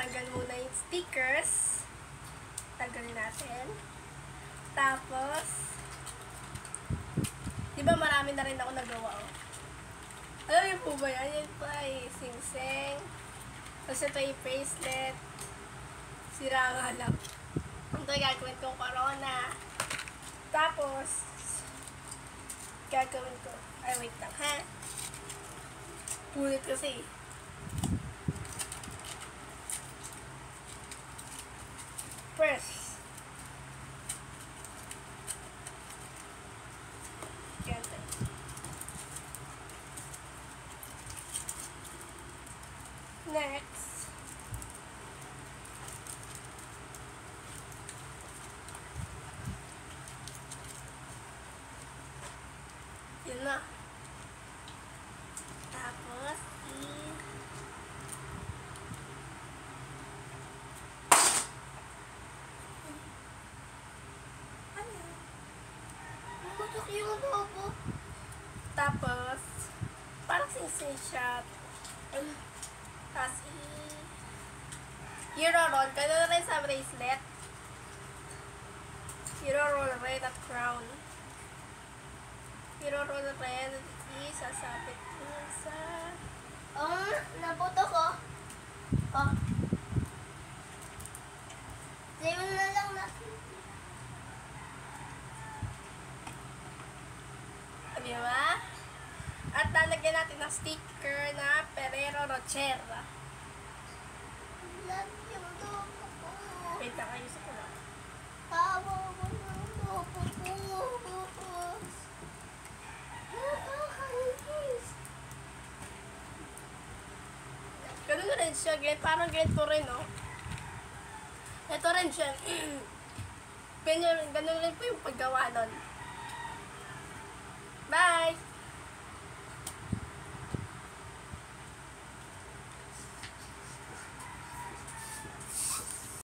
tanggal muna yung stickers. Tanggalin natin. Tapos, di ba marami na rin ako nagawa, oh. Alam niyo po ba yan? Yan pa eh, sing-sing. Tapos ito yung bracelet. Sira nga lang. Ito gagawin kong corona. Tapos, gagawin ko. Ay, wait lang, ha? Punit kasi. First. Ganito. Next. Yun na. Tapos, ano? Matok yung lobo. Tapos, parang sing-sing siya. Tapos, i-roll. Gano'n na rin sa bracelet. I-roll rin at crown. I-roll rin. Isasabit ko sa... Oh, naputo ko. Oh. Sayo na lang natin. Sabi ba? At lalagyan natin ng sticker na Ferrero Rocher. Love yung lobo ko. Wait lang, ayusin ko lang. Tawa mo ng lobo ko. Ganun rin siya, parang ganito rin, no? Ito rin siya. Ganun rin po yung paggawa nun.